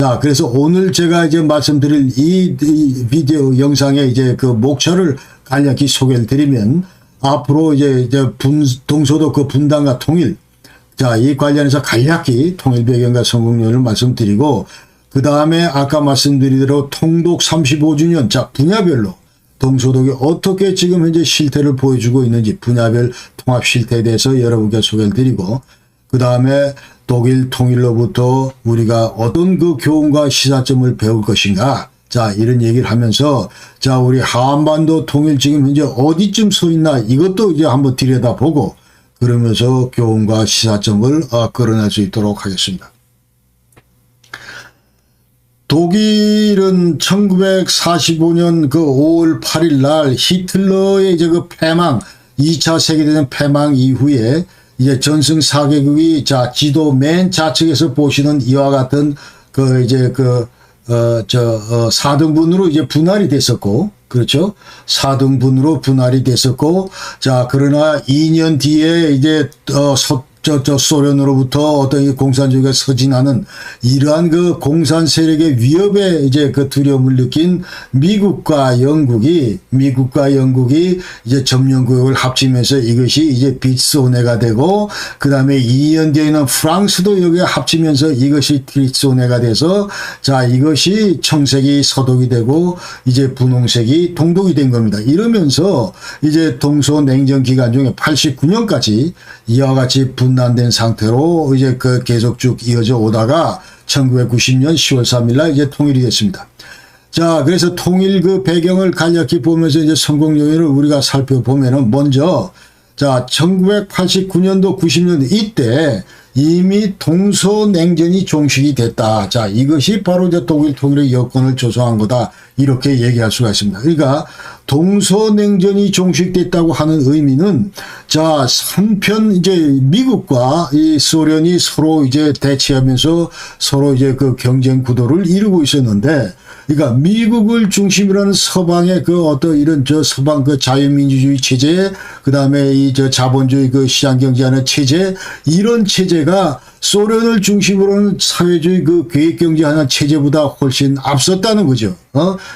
자, 그래서 오늘 제가 이제 말씀드릴 이 비디오 영상에 이제 그 목차를 간략히 소개를 드리면, 앞으로 이제 동서도 그 분단과 통일, 자, 이 관련해서 간략히 통일 배경과 성공론을 말씀드리고, 그 다음에 아까 말씀드린 대로 통독 35주년, 자, 분야별로 동서독이 어떻게 지금 현재 실태를 보여주고 있는지 분야별 통합 실태에 대해서 여러분께 소개를 드리고, 그 다음에 독일 통일로부터 우리가 어떤 그 교훈과 시사점을 배울 것인가, 자, 이런 얘기를 하면서, 자, 우리 한반도 통일 지금 현재 어디쯤 서 있나, 이것도 이제 한번 들여다보고, 그러면서 교훈과 시사점을 끌어낼 수 있도록 하겠습니다. 독일은 1945년 그 5월 8일 날 히틀러의 이제 그 패망, 2차 세계대전 패망 이후에 이제 전승 4개국이 자, 지도 맨 좌측에서 보시는 이와 같은 그 이제 4등분으로 이제 분할이 됐었고, 그렇죠? 4등분으로 분할이 됐었고, 자, 그러나 2년 뒤에 이제 소련으로부터 어떤 이 공산주의가 서진하는 이러한 그 공산 세력의 위협에 이제 그 두려움을 느낀 미국과 영국이 이제 점령구역을 합치면서 이것이 이제 빗소네가 되고, 그 다음에 2년 뒤에는 프랑스도 여기에 합치면서 이것이 빗소네가 돼서, 자, 이것이 청색이 서독이 되고 이제 분홍색이 동독이 된 겁니다. 이러면서 이제 동서 냉전 기간 중에 89년까지 이와 같이 분단된 상태로 이제 그 계속 쭉 이어져 오다가 1990년 10월 3일 날 이제 통일이 됐습니다. 자, 그래서 통일 그 배경을 간략히 보면서 이제 성공 요인을 우리가 살펴보면은, 먼저 자, 1989년도 90년도 이때 이미 동서냉전이 종식이 됐다. 자, 이것이 바로 이제 독일 통일의 여건을 조성한 거다, 이렇게 얘기할 수가 있습니다. 그러니까 동서냉전이 종식됐다고 하는 의미는, 자, 한편 이제 미국과 이 소련이 서로 이제 대치하면서 서로 이제 그 경쟁 구도를 이루고 있었는데, 그러니까 미국을 중심으로 하는 서방의 그 어떤 이런 서방 그 자유민주주의 체제, 그 다음에 이 자본주의 그 시장경제하는 체제, 이런 체제가 소련을 중심으로 하는 사회주의 그 계획경제하는 체제보다 훨씬 앞섰다는 거죠.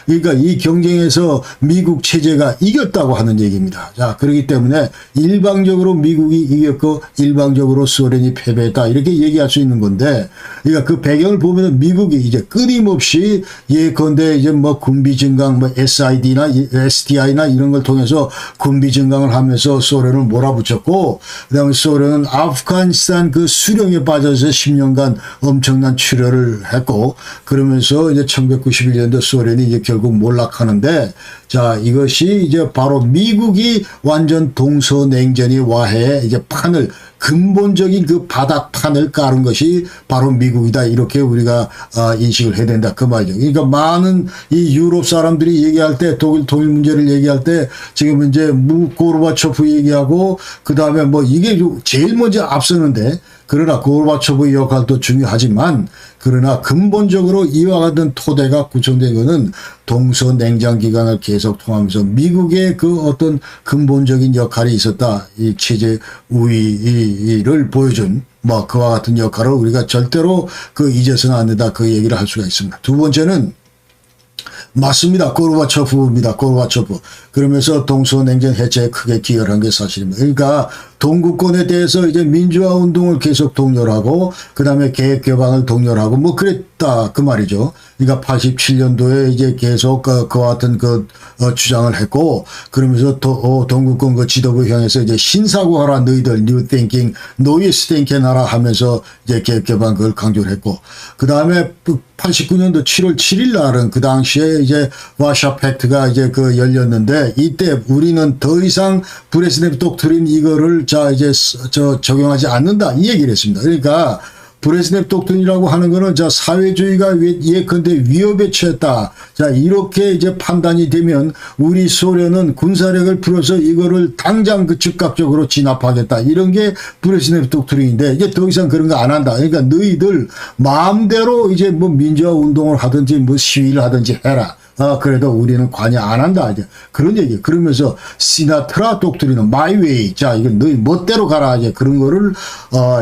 그러니까 이 경쟁에서 미국 체제가 이겼다고 하는 얘기입니다. 자, 그렇기 때문에 일방적으로 미국이 이겼고 일방적으로 소련이 패배했다, 이렇게 얘기할 수 있는 건데, 그러니까 그 배경을 보면 미국이 이제 끊임없이 예컨대 이제 뭐 군비 증강, 뭐 SID나 SDI나 이런 걸 통해서 군비 증강을 하면서 소련을 몰아붙였고, 그다음에 소련은 아프가니스탄 그 수령에 빠져서 10년간 엄청난 출혈을 했고, 그러면서 이제 1991년도 소련이 이제 결국 몰락하는데, 자, 이것이 이제 바로 미국이 완전 동서냉전이 와해에 이제 판을, 근본적인 그 바닥판을 깔은 것이 바로 미국이다, 이렇게 우리가 인식을 해야 된다, 그 말이죠. 그러니까 많은 이 유럽 사람들이 얘기할 때, 독일 통일 문제를 얘기할 때 지금 이제 고르바초프 얘기하고, 그 다음에 뭐 이게 제일 먼저 앞서는데, 그러나 고르바초프의 역할도 중요하지만, 그러나 근본적으로 이와 같은 토대가 구성된 것은 동서냉전 기간을 계속 통하면서 미국의 그 어떤 근본적인 역할이 있었다, 이 체제 우위를 보여준 뭐 그와 같은 역할을 우리가 절대로 그 잊어서는 안 된다, 그 얘기를 할 수가 있습니다. 두 번째는, 맞습니다. 고르바초프입니다. 고르바초프. 그러면서 동서냉전 해체에 크게 기여를 한 게 사실입니다. 그러니까 동구권에 대해서 이제 민주화 운동을 계속 독려하고, 그 다음에 계획 개방을 독려하고 뭐 그랬다, 그 말이죠. 그러니까 87년도에 이제 계속 그와 같은 주장을 했고, 그러면서 동구권 그 지도부 향해서 이제 신사고하라 너희들, new thinking, noise thinking 하라 하면서 이제 계획 개방 그걸 강조를 했고, 그 다음에 89년도 7월 7일 날은 그 당시에 이제 와샤 팩트가 이제 열렸는데, 이때 우리는 더 이상 브레즈네브 독트린 이거를 자 이제 적용하지 않는다, 이 얘기를 했습니다. 그러니까 브레즈네브 독트린이라고 하는 거는 자 사회주의가 예컨대 위협에 처했다, 자 이렇게 이제 판단이 되면 우리 소련은 군사력을 풀어서 이거를 당장 그 즉각적으로 진압하겠다, 이런 게 브레즈네브 독트린인데, 이제 더 이상 그런 거 안 한다. 그러니까 너희들 마음대로 이제 뭐 민주화 운동을 하든지 뭐 시위를 하든지 해라. 그래도 우리는 관여 안 한다. 이제 그런 얘기. 그러면서 시나트라 독트리는 my way. 자, 이거 너희 멋대로 가라. 이제 그런 거를,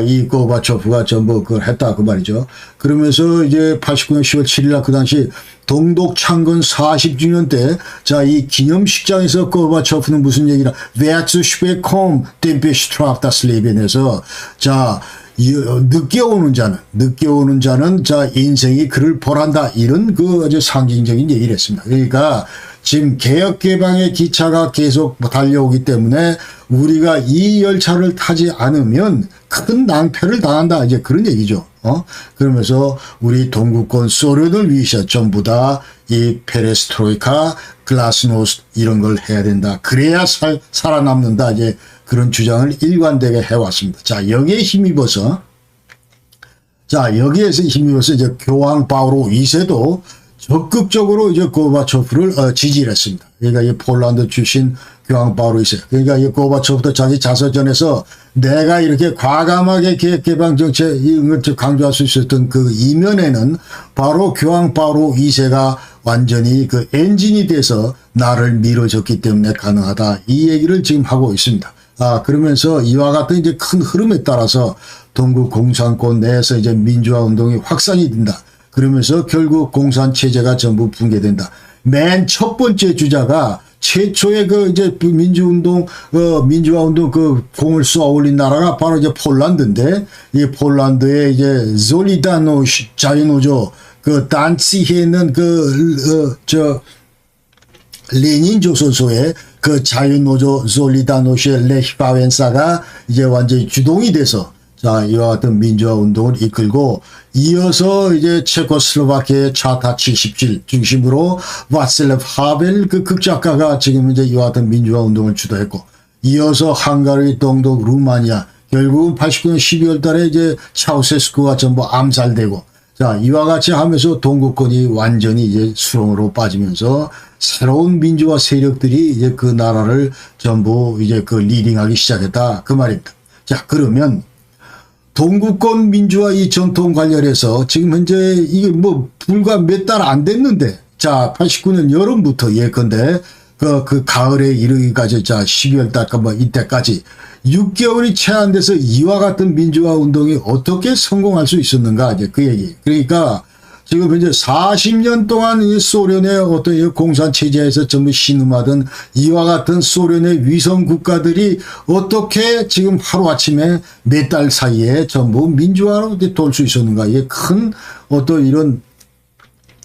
이 고바초프가 전부 그걸 했다. 그 말이죠. 그러면서 이제 89년 10월 7일 날 그 당시 동독 창건 40주년 때, 자, 이 기념식장에서 고바초프는 무슨 얘기라, Wer zu spät kommt, den bestraft das Leben 해서, 자, 늦게 오는 자는 자 인생이 그를 벌한다 이런 그 아주 상징적인 얘기를 했습니다. 그러니까 지금 개혁 개방의 기차가 계속 달려오기 때문에 우리가 이 열차를 타지 않으면 큰 낭패를 당한다 이제 그런 얘기죠. 그러면서 우리 동구권 소련을 위해서 전부 다 이 페레스트로이카, 글라스노스트 이런 걸 해야 된다. 그래야 살아남는다. 이제 그런 주장을 일관되게 해왔습니다. 자, 여기에 힘입어서 이제 교황 바오로 2세도 적극적으로 이제 고바초프를 지지를 했습니다. 그러니까 이 폴란드 출신 교황 바오로 2세. 그러니까 이 고바초프도 자기 자서전에서 내가 이렇게 과감하게 개혁개방 정책을 강조할 수 있었던 그 이면에는 바로 교황 바오로 2세가 완전히 그 엔진이 돼서 나를 밀어줬기 때문에 가능하다. 이 얘기를 지금 하고 있습니다. 그러면서 이와 같은 이제 큰 흐름에 따라서 동구 공산권 내에서 이제 민주화 운동이 확산이 된다. 그러면서 결국 공산 체제가 전부 붕괴된다. 맨 첫 번째 주자가 최초의 그 이제 민주화 운동 그 공을 쏘아 올린 나라가 바로 이제 폴란드인데, 이 폴란드의 이제 졸리다노시 자유노조 그 단치히에 있는 레닌 조선소의 그 자유노조 졸리다노시의 레히바웬사가 이제 완전히 주동이 돼서 자, 이와 같은 민주화 운동을 이끌고 이어서 이제 체코슬로바키아의 차타 77 중심으로 바슬레프 하벨 그 극작가가 지금 이제 이와 같은 민주화 운동을 주도했고, 이어서 헝가리, 동독, 루마니아, 결국은 89년 12월 달에 이제 차우세스쿠가 전부 암살되고, 자, 이와 같이 하면서 동구권이 완전히 이제 수렁으로 빠지면서 새로운 민주화 세력들이 이제 그 나라를 전부 이제 그 리딩하기 시작했다. 그 말입니다. 자, 그러면 동구권 민주화 이 전통 관련해서 지금 현재 이게 뭐 불과 몇 달 안 됐는데, 자, 89년 여름부터 예컨대 그 가을에 이르기까지, 자, 12월 달까 뭐 이때까지 6개월이 채 안 돼서 이와 같은 민주화 운동이 어떻게 성공할 수 있었는가, 이제 그 얘기. 그러니까 지금 현재 40년 동안 이 소련의 어떤 이 공산 체제에서 전부 신음하던 이와 같은 소련의 위성 국가들이 어떻게 지금 하루아침에 몇 달 사이에 전부 민주화로 돌 수 있었는가. 이게 큰 어떤 이런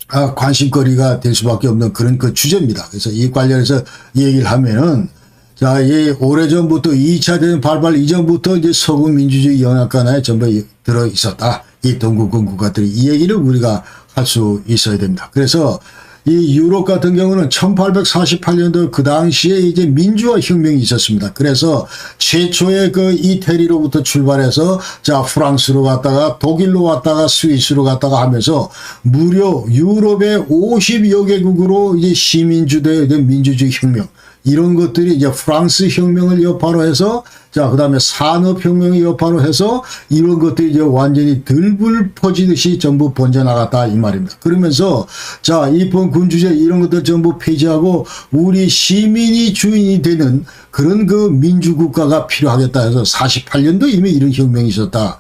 관심거리가 될 수밖에 없는 그런 그 주제입니다. 그래서 이 관련해서 얘기를 하면은, 자, 이 오래전부터 2차 대전 발발 이전부터 이제 서구 민주주의 영향권에 전부 들어 있었다. 이 동구권 국가들이 이 얘기를 우리가 할 수 있어야 됩니다. 그래서 이 유럽 같은 경우는 1848년도 그 당시에 이제 민주화 혁명이 있었습니다. 그래서 최초의 그 이태리로부터 출발해서 자, 프랑스로 갔다가 독일로 갔다가 스위스로 갔다가 하면서 무려 유럽의 50여 개국으로 이제 시민주도의 민주주의 혁명, 이런 것들이 이제 프랑스 혁명을 여파로 해서, 자, 그 다음에 산업혁명을 여파로 해서 이런 것들이 이제 완전히 들불 퍼지듯이 전부 번져나갔다. 이 말입니다. 그러면서, 자, 입헌 군주제 이런 것들 전부 폐지하고 우리 시민이 주인이 되는 그런 그 민주국가가 필요하겠다 해서 48년도 이미 이런 혁명이 있었다.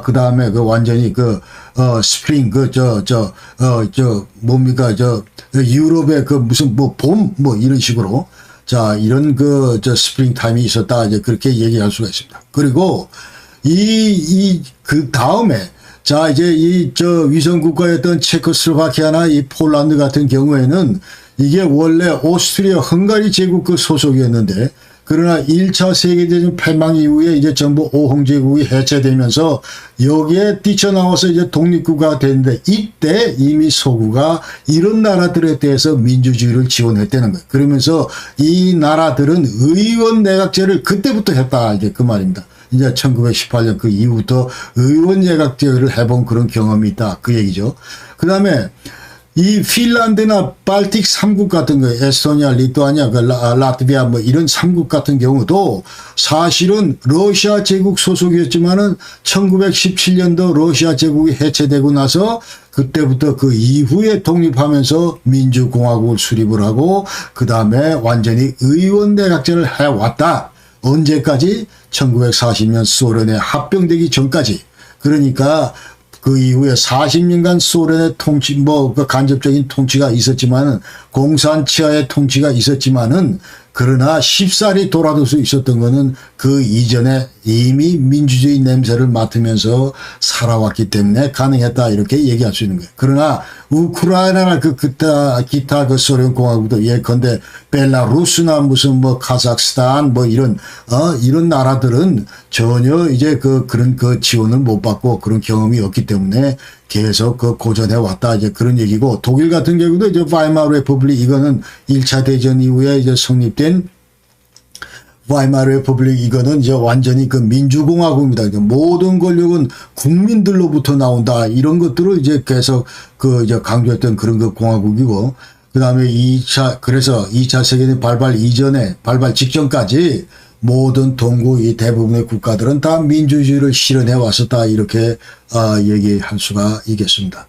그 다음에 그 완전히 스프링, 뭡니까, 유럽의 그 무슨 봄, 이런 식으로. 자, 이런 스프링 타임이 있었다. 이제 그렇게 얘기할 수가 있습니다. 그리고 그 다음에, 자, 이제 위성국가였던 체코슬로바키아나 이 폴란드 같은 경우에는 이게 원래 오스트리아 헝가리 제국 그 소속이었는데, 그러나 1차 세계대전 패망 이후에 이제 전부 오홍제국이 해체되면서 여기에 뛰쳐나와서 이제 독립국가가 됐는데, 이때 이미 서구가 이런 나라들에 대해서 민주주의를 지원했다는 거예요. 그러면서 이 나라들은 의원 내각제를 그때부터 했다. 이제 그 말입니다. 이제 1918년 그 이후부터 의원 내각제를 해본 그런 경험이 있다. 그 얘기죠. 그 다음에 이 핀란드나 발틱 3국 같은 거, 에스토니아, 리투아니아, 라트비아 뭐 이런 3국 같은 경우도 사실은 러시아 제국 소속이었지만은 1917년도 러시아 제국이 해체되고 나서 그때부터 그 이후에 독립하면서 민주공화국을 수립을 하고 그 다음에 완전히 의원내각제를 해왔다. 언제까지? 1940년 소련에 합병되기 전까지. 그러니까 그 이후에 40년간 소련의 통치, 그 간접적인 통치가 있었지만은, 공산치하의 통치가 있었지만은, 그러나 쉽사리 돌아들 수 있었던 거는 그 이전에 이미 민주주의 냄새를 맡으면서 살아왔기 때문에 가능했다. 이렇게 얘기할 수 있는 거예요. 그러나 우크라이나나 기타 그 소련 공화국도 예컨대 벨라루스나 무슨 카자흐스탄 이런 나라들은 전혀 이제 그런 지원을 못 받고 그런 경험이 없기 때문에 계속 고전해 왔다. 이제 그런 얘기고, 독일 같은 경우도 이제 바이마르 레퍼블릭, 이거는 1차 대전 이후에 이제 성립된 바이마르 레퍼블릭, 이거는 이제 완전히 그 민주공화국입니다. 모든 권력은 국민들로부터 나온다. 이런 것들을 이제 계속 이제 강조했던 그런 그 공화국이고, 그 다음에 그래서 2차 세계대전 발발 직전까지 모든 동구 이 대부분의 국가들은 다 민주주의를 실현해 왔었다. 이렇게 얘기할 수가 있겠습니다.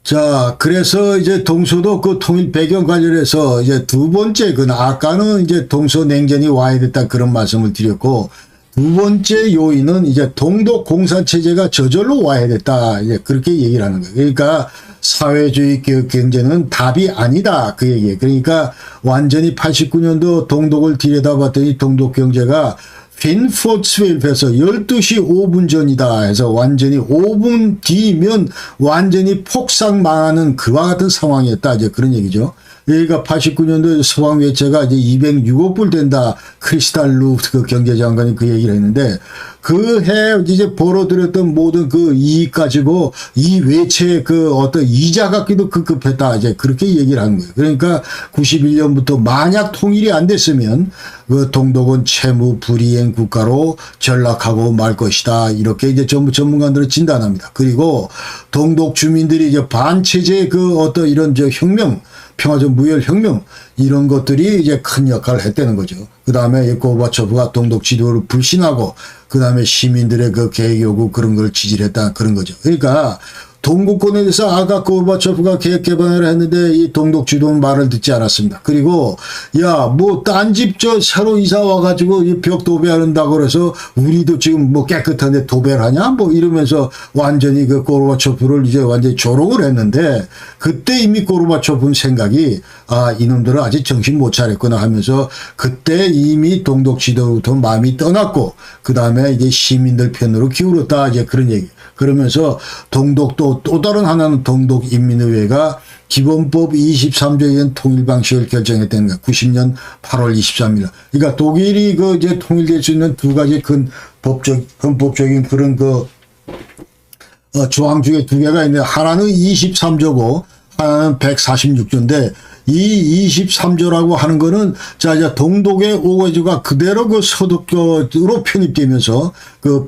자, 그래서 이제 동서도 그 통일 배경 관련해서 이제 두 번째, 아까는 이제 동서 냉전이 와야 됐다 그런 말씀을 드렸고, 두 번째 요인은 이제 동독 공산체제가 저절로 와야 됐다. 이제 그렇게 얘기를 하는 거예요. 그러니까 사회주의 경제는 답이 아니다. 그 얘기예요. 그러니까 완전히 89년도 동독을 들여다봤더니 동독 경제가 핀포츠웰프에서 12시 5분 전이다 해서 완전히 5분 뒤면 완전히 폭삭 망하는 그와 같은 상황이었다. 이제 그런 얘기죠. 여기가 89년도에 서방 외채가 이제 206억 불 된다. 크리스탈 루프트 그 경제장관이 그 얘기를 했는데, 그 해 이제 벌어들였던 모든 그 이익 가지고 이 외채의 어떤 이자 갚기도 급급했다. 이제 그렇게 얘기를 하는 거예요. 그러니까 91년부터 만약 통일이 안 됐으면 그 동독은 채무 불이행 국가로 전락하고 말 것이다. 이렇게 이제 전부 전문가들은 진단합니다. 그리고 동독 주민들이 이제 반체제 어떤 이런 혁명, 평화적 무혈혁명 이런 것들이 이제 큰 역할을 했다는 거죠. 그 다음에 고르바초프가 동독 지도를 불신하고 그 다음에 시민들의 계획 요구 그런 걸 지지를 했다 그런 거죠. 그러니까 동구권에 대해서 아까 고르바초프가 계획 개방을 했는데 이 동독 지도는 말을 듣지 않았습니다. 그리고 딴 집 새로 이사 와가지고 이 벽 도배한다고 그래서 우리도 지금 깨끗한데 도배를 하냐 이러면서 완전히 고르바초프를 이제 완전히 조롱을 했는데, 그때 이미 고르바초프는 생각이 이놈들은 아직 정신 못 차렸구나 하면서 그때 이미 동독 지도부터 마음이 떠났고 그 다음에 이제 시민들 편으로 기울었다. 이제 그런 얘기. 그러면서 동독도 또 다른 하나는 동독인민의회가 기본법 23조에 의한 통일 방식을 결정했다는 거야. 90년 8월 23일. 그러니까 독일이 이제 통일될 수 있는 두 가지 큰 헌법적인 그런 조항 중에 두 개가 있는데, 하나는 23조고 하나는 146조인데, 이 23조라고 하는 거는 이제 동독의 5가지가 그대로 서독으로 편입되면서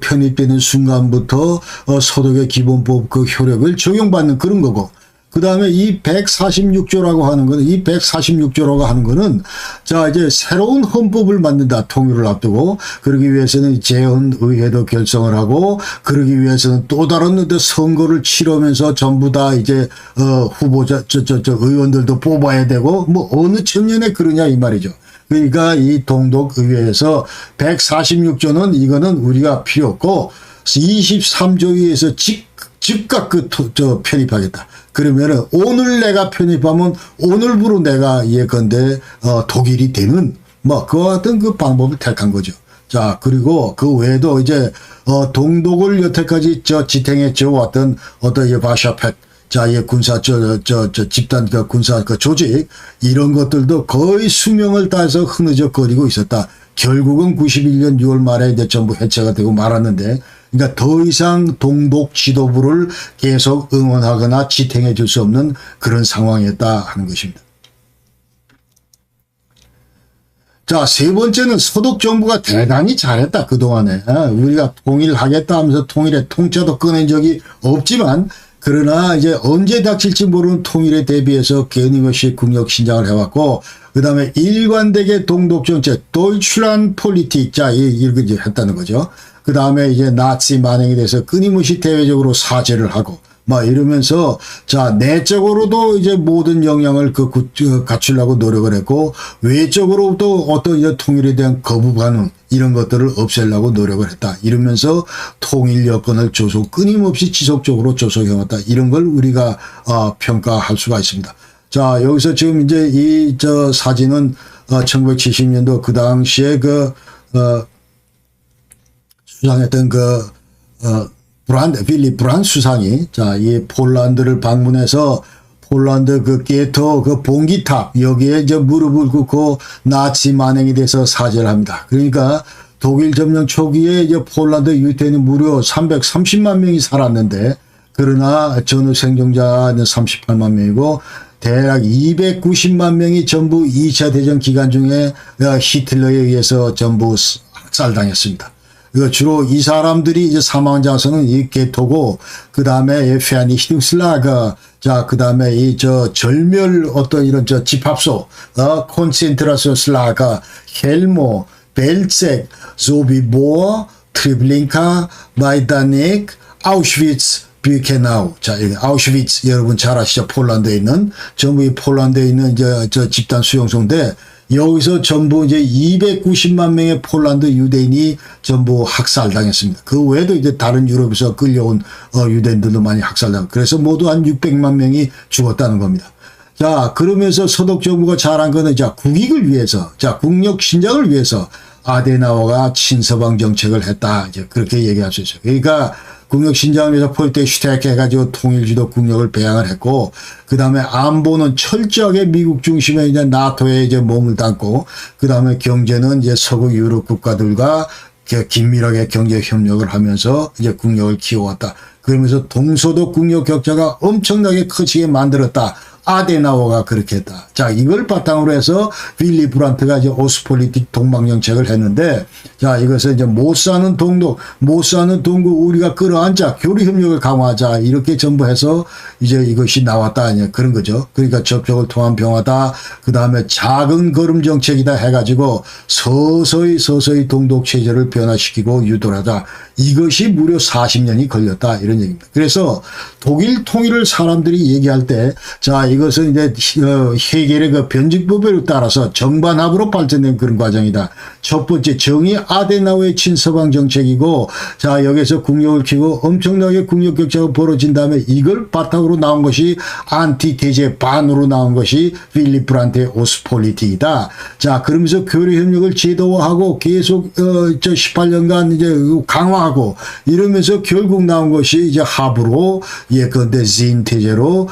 편입되는 순간부터 서독의 기본법 효력을 적용받는 그런 거고, 그 다음에 이 146조라고 하는 거는, 이제 새로운 헌법을 만든다. 통일을 앞두고. 그러기 위해서는 재헌의회도 결성을 하고, 그러기 위해서는 또 다른 선거를 치르면서 전부 다 이제, 후보자, 의원들도 뽑아야 되고, 어느 청년에 그러냐, 이 말이죠. 그러니까 이 동독의회에서 146조는 이거는 우리가 필요 없고, 23조에 의해서 즉각 편입하겠다. 그러면은 오늘 내가 편입하면 오늘부로 내가 예컨대 독일이 되는 그와 같은 방법을 택한 거죠. 자, 그리고 그 외에도 이제 동독을 여태까지 지탱해 줘 왔던 어떤 바샤팩, 자, 군사 집단 군사 조직 이런 것들도 거의 수명을 다해서 흐느적거리고 있었다. 결국은 91년 6월 말에 이제 전부 해체가 되고 말았는데, 그러니까 더 이상 동독 지도부를 계속 응원하거나 지탱해 줄 수 없는 그런 상황이었다 하는 것입니다. 자, 세 번째는 서독 정부가 대단히 잘했다. 그동안에. 우리가 통일하겠다 하면서 통일의 통째도 꺼낸 적이 없지만, 그러나 이제 언제 닥칠지 모르는 통일에 대비해서 끊임없이 국력 신장을 해왔고, 그 다음에 일관되게 동독 정책, 도이чл란 폴리틱, 이렇게 했다는 거죠. 그 다음에 이제 나치 만행에 대해서 끊임없이 대외적으로 사죄를 하고, 막 이러면서, 자, 내적으로도 이제 모든 역량을 갖추려고 노력을 했고, 외적으로도 어떤 이제 통일에 대한 거부 반응, 이런 것들을 없애려고 노력을 했다. 이러면서 통일 여건을 끊임없이 지속적으로 조성해왔다. 이런 걸 우리가, 평가할 수가 있습니다. 자, 여기서 지금 이제 사진은, 1970년도 그 당시에 수상했던 빌리 브란트 수상이, 자, 이 폴란드를 방문해서 폴란드 게토 봉기탑, 여기에 이제 무릎을 꿇고 나치 만행에 대해서 사죄를 합니다. 그러니까 독일 점령 초기에 이제 폴란드 유태인이 무려 330만 명이 살았는데, 그러나 전후 생존자는 38만 명이고, 대략 290만 명이 전부 2차 대전 기간 중에 히틀러에 의해서 전부 학살당했습니다. 주로 이 사람들이 이제 사망자 수는 이 게토고, 그 다음에 페아니히퉁슬라거, 자, 그 다음에 절멸 어떤 이런 집합소, 콘센트라시온슬라거, 헬모, 벨책, 조비보어, 트리블링카, 마이다닉, 아우슈비츠, 비케나우. 자, 아우슈비츠 여러분 잘 아시죠? 폴란드에 있는, 전부 이 폴란드에 있는 집단 수용소인데, 여기서 전부 이제 290만 명의 폴란드 유대인이 전부 학살당했습니다. 그 외에도 이제 다른 유럽에서 끌려온 유대인들도 많이 학살당했고, 그래서 모두 한 600만 명이 죽었다는 겁니다. 자, 그러면서 서독 정부가 잘한 거는, 자, 국익을 위해서, 자, 국력 신장을 위해서 아데나워가 친서방 정책을 했다. 이제 그렇게 얘기할 수 있어요. 그러니까 국력 신장을 위해서 폴테슈테크 해가지고 통일주도 국력을 배양을 했고, 그 다음에 안보는 철저하게 미국 중심에 이제 나토에 이제 몸을 담고, 그 다음에 경제는 이제 서구 유럽 국가들과 긴밀하게 경제 협력을 하면서 이제 국력을 키워왔다. 그러면서 동서독 국력 격차가 엄청나게 커지게 만들었다. 아데나워가 그렇게 했다. 자, 이걸 바탕으로 해서 빌리 브란트가 이제 오스폴리틱 동방정책을 했는데, 자, 이것을 이제 못 사는 동독 우리가 끌어안자, 교류협력을 강화하자, 이렇게 전부 해서 이제 이것이 나왔다. 이제 그런 거죠. 그러니까 접촉을 통한 평화다. 그 다음에 작은 걸음 정책이다 해가지고 서서히 동독 체제를 변화시키고 유도하자. 이것이 무려 40년이 걸렸다. 이런 얘기입니다. 그래서 독일 통일을 사람들이 얘기할 때, 자, 이것은 이제 헤겔의 변증법에 따라서 정반합으로 발전된 그런 과정이다. 첫 번째 정의 아데나우의 친서방 정책이고, 자, 여기서 국력을 키우고 엄청나게 국력 격차가 벌어진 다음에 이걸 바탕으로 나온 것이 안티테제 반으로 나온 것이 빌리 브란트의 오스폴리틱이다. 자, 그러면서 교류 협력을 제도화하고 계속 18년간 이제 강화하고 이러면서 결국 나온 것이 이제 합으로 예컨대 진테제로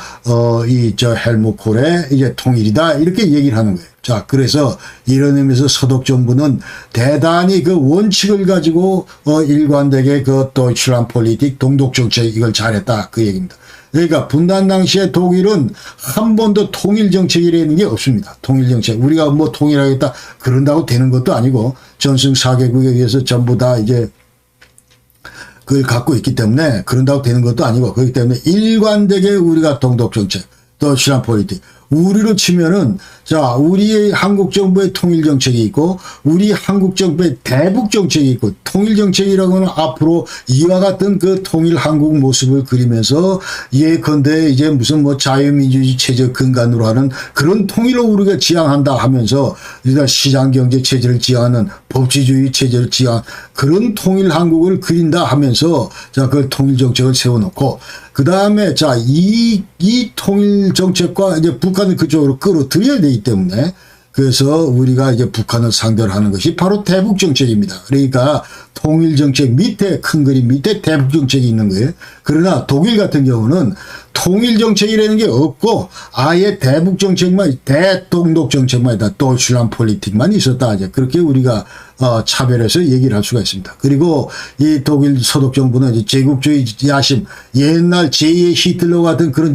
헬무트 콜의 이제 통일이다. 이렇게 얘기를 하는 거예요. 자, 그래서 이런 의미에서 서독 정부는 대단히 그 원칙을 가지고 일관되게 도이칠란 폴리틱 동독 정책 이걸 잘했다. 그 얘기입니다. 그러니까 분단 당시에 독일은 한 번도 통일 정책이라는 게 없습니다. 통일 정책. 우리가 뭐 통일하겠다 그런다고 되는 것도 아니고 전승 4개국에 의해서 전부 다 이제 그걸 갖고 있기 때문에 그런다고 되는 것도 아니고, 그렇기 때문에 일관되게 우리가 동독 정책, 도이칠란 폴리틱, 우리로 치면은, 자, 우리의 한국 정부의 통일 정책이 있고, 우리 한국 정부의 대북 정책이 있고, 통일 정책이라고는 앞으로 이와 같은 그 통일 한국 모습을 그리면서, 예컨대 이제 무슨 뭐 자유민주주의 체제 근간으로 하는 그런 통일을 우리가 지향한다 하면서, 우리가 시장경제 체제를 지향하는 법치주의 체제를 지향, 그런 통일 한국을 그린다 하면서, 자, 그 통일 정책을 세워놓고, 그 다음에, 자, 이 통일 정책과 이제 북한을 그쪽으로 끌어들여야 되기 때문에, 그래서 우리가 이제 북한을 상대로 하는 것이 바로 대북 정책입니다. 그러니까 통일 정책 밑에, 큰 그림 밑에 대북 정책이 있는 거예요. 그러나 독일 같은 경우는 통일 정책이라는 게 없고 아예 대북 정책만, 대동독 정책만 있다. 도이칠란 폴리틱만 있었다. 이제 그렇게 우리가 차별해서 얘기를 할 수가 있습니다. 그리고 이 독일 서독 정부는 이제 제국주의 야심, 옛날 제2의 히틀러 같은 그런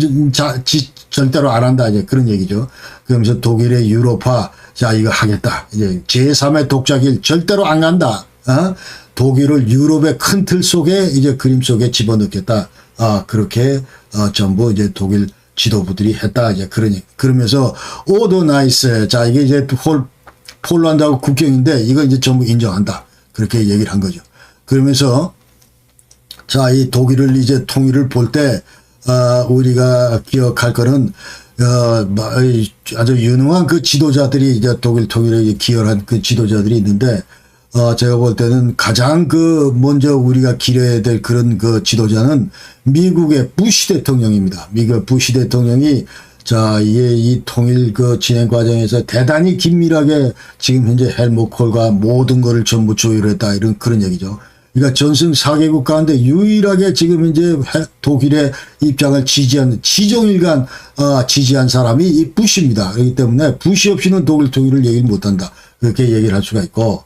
절대로 안 한다. 이제 그런 얘기죠. 그러면서 독일의 유럽화, 자, 이거 하겠다. 이제 제3의 독자길 절대로 안 간다. 독일을 유럽의 큰 틀 속에 이제 그림 속에 집어넣겠다. 그렇게 전부 이제 독일 지도부들이 했다. 이제 그러면서 오더 나이스. 자, 이게 이제 폴란드하고 국경인데 이거 이제 전부 인정한다. 그렇게 얘기를 한 거죠. 그러면서 자, 이 독일을 이제 통일을 볼 때, 우리가 기억할 거는, 아주 유능한 그 지도자들이 이제 독일 통일에 기여한 그 지도자들이 있는데, 제가 볼 때는 가장 먼저 우리가 기려야 될 그런 그 지도자는 미국의 부시 대통령입니다. 미국 부시 대통령이 자, 이게 이 통일 진행 과정에서 대단히 긴밀하게 지금 현재 헬무트 콜과 모든 거를 전부 조율했다. 이런 그런 얘기죠. 그러니까 전승 4개국 가운데 유일하게 지금 현재 독일의 입장을 지정일간 지지한 사람이 이 부시입니다. 그렇기 때문에 부시 없이는 독일 통일을 얘기를 못한다. 그렇게 얘기를 할 수가 있고,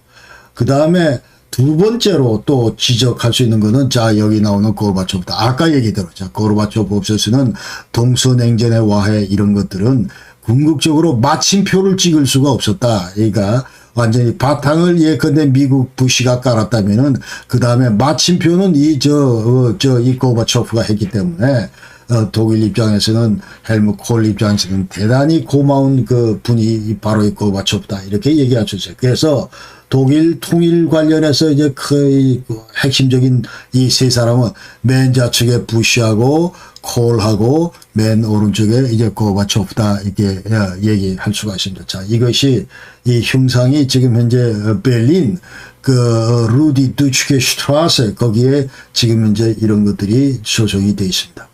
그 다음에 두 번째로 또 지적할 수 있는 거는 자, 여기 나오는 고르바초프다. 아까 얘기대로 자, 고르바초프 없었으면 동서냉전의 와해 이런 것들은 궁극적으로 마침표를 찍을 수가 없었다. 그러니까 완전히 바탕을 예컨대 미국 부시가 깔았다면은 그 다음에 마침표는 이 고르바초프가 했기 때문에 독일 입장에서는 헬무트 콜 입장에서는 대단히 고마운 그 분이 바로 이 고르바초프다. 이렇게 얘기할 수 있어요. 그래서 독일 통일 관련해서 이제 핵심적인 이 세 사람은 맨 좌측에 부시하고 콜하고 맨 오른쪽에 이제 고르바초프다 이렇게 얘기할 수가 있습니다. 자, 이것이 이 형상이 지금 현재 베를린 루디 두츠케 슈트라세 거기에 지금 현재 이런 것들이 조성이 되어 있습니다.